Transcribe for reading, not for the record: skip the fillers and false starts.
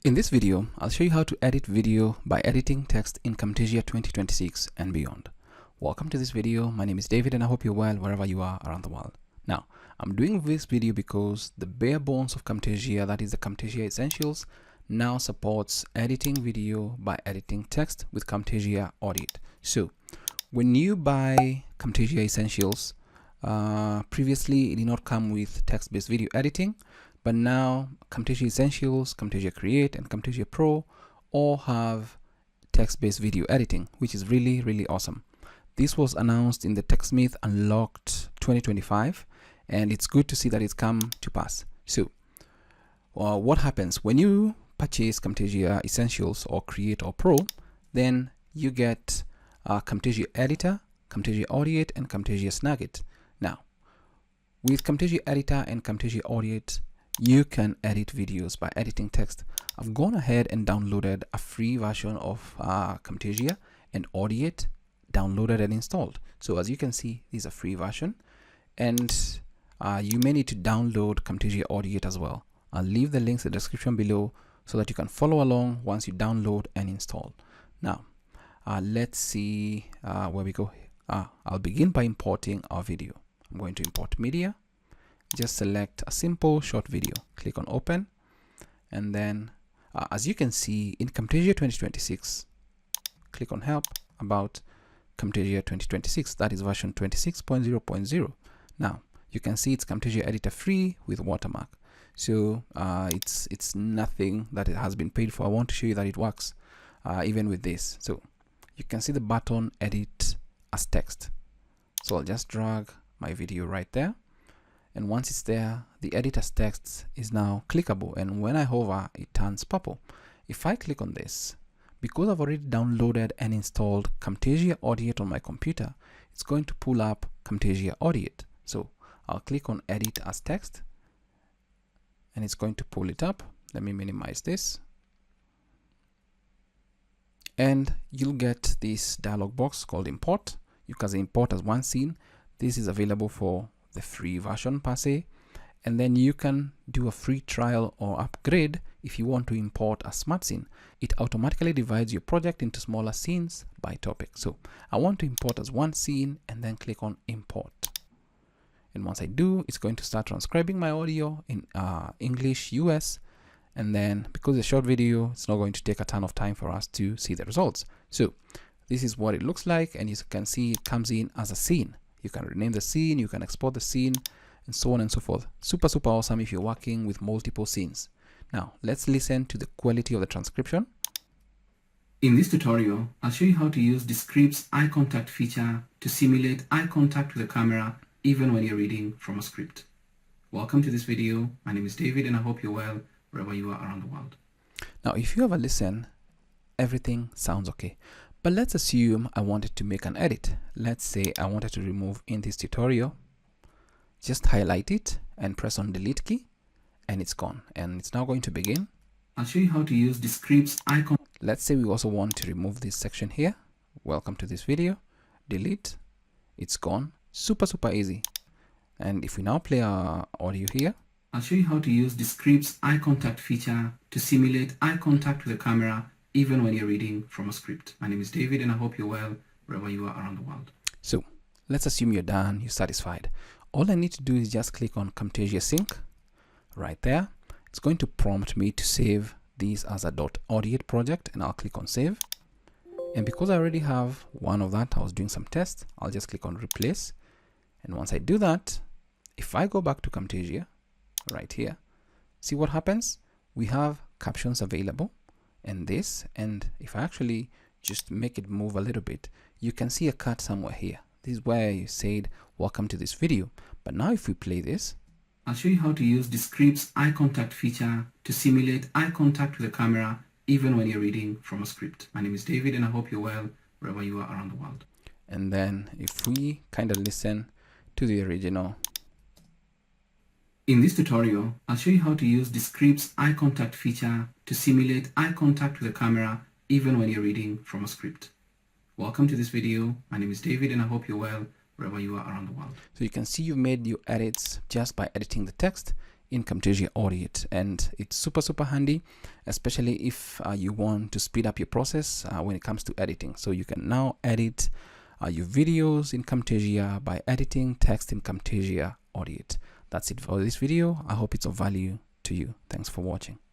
In this video, I'll show you how to edit video by editing text in Camtasia 2026 and beyond. Welcome to this video. My name is David and I hope you're well wherever you are around the world. Now, I'm doing this video because the bare bones of Camtasia, that is the Camtasia Essentials, now supports editing video by editing text with Camtasia Audiate. So, when you buy Camtasia Essentials, previously it did not come with text-based video editing, but now Camtasia Essentials, Camtasia Create, and Camtasia Pro all have text-based video editing, which is really awesome. This was announced in the TechSmith Unlocked 2025, and it's good to see that it's come to pass. So, what happens when you purchase Camtasia Essentials or Create or Pro? Then you get Camtasia Editor, Camtasia Audiate, and Camtasia Snagit. Now, with Camtasia Editor and Camtasia Audiate, you can edit videos by editing text. I've gone ahead and downloaded a free version of Camtasia and Audiate, downloaded and installed. So as you can see, this is a free version, and you may need to download Camtasia Audiate as well. I'll leave the links in the description below so that you can follow along once you download and install. Now, let's see where we go. I'll begin by importing our video. I'm going to import media. Just select a simple short video, click on open, and then as you can see in Camtasia 2026, click on help about Camtasia 2026, that is version 26.0.0. Now you can see it's Camtasia editor free with watermark, so it's nothing that it has been paid for. I want to show you that it works even with this. So you can see the button edit as text, so I'll just drag my video right there. And once it's there, the edit as text is now clickable, and when I hover, it turns purple. If I click on this, because I've already downloaded and installed Camtasia Audiate on my computer, it's going to pull up Camtasia Audiate. So I'll click on edit as text, and it's going to pull it up. Let me minimize this. And you'll get this dialog box called import. You can import as one scene. This is available for the free version per se, and then you can do a free trial or upgrade if you want to import a smart scene. It automatically divides your project into smaller scenes by topic. So I want to import as one scene and then click on import, and once I do, it's going to start transcribing my audio in English US, and then because it's a short video, it's not going to take a ton of time for us to see the results. So this is what it looks like, and you can see it comes in as a scene. You can rename the scene, you can export the scene, and so on and so forth. Super awesome if you're working with multiple scenes. Now, let's listen to the quality of the transcription. In this tutorial, I'll show you how to use Descript's eye contact feature to simulate eye contact with the camera even when you're reading from a script. Welcome to this video. My name is David and I hope you're well wherever you are around the world. Now, if you have a listen, everything sounds okay. But let's assume I wanted to make an edit. Let's say I wanted to remove in this tutorial. Just highlight it and press on delete key, and it's gone. And it's now going to begin. I'll show you how to use Descript's icon. Let's say we also want to remove this section here. Welcome to this video. Delete. It's gone. Super easy. And if we now play our audio here, I'll show you how to use Descript's eye contact feature to simulate eye contact with the camera even when you're reading from a script. My name is David and I hope you're well wherever you are around the world. So let's assume you're done, you're satisfied. All I need to do is just click on Camtasia Sync right there. It's going to prompt me to save these as a .audiate project, and I'll click on save. And because I already have one of that, I was doing some tests, I'll just click on replace. And once I do that, if I go back to Camtasia right here, see what happens? We have captions available and this, and if I actually just make it move a little bit, you can see a cut somewhere here. This is where you said welcome to this video. But now if we play this, I'll show you how to use Descript's eye contact feature to simulate eye contact with the camera even when you're reading from a script. My name is David and I hope you're well wherever you are around the world. And then if we kind of listen to the original. In this tutorial, I'll show you how to use Descript's eye contact feature to simulate eye contact with the camera even when you're reading from a script. Welcome to this video. My name is David and I hope you're well wherever you are around the world. So you can see you've made your edits just by editing the text in Camtasia Audiate, and it's super handy, especially if you want to speed up your process when it comes to editing. So you can now edit your videos in Camtasia by editing text in Camtasia Audiate. That's it for this video. I hope it's of value to you. Thanks for watching.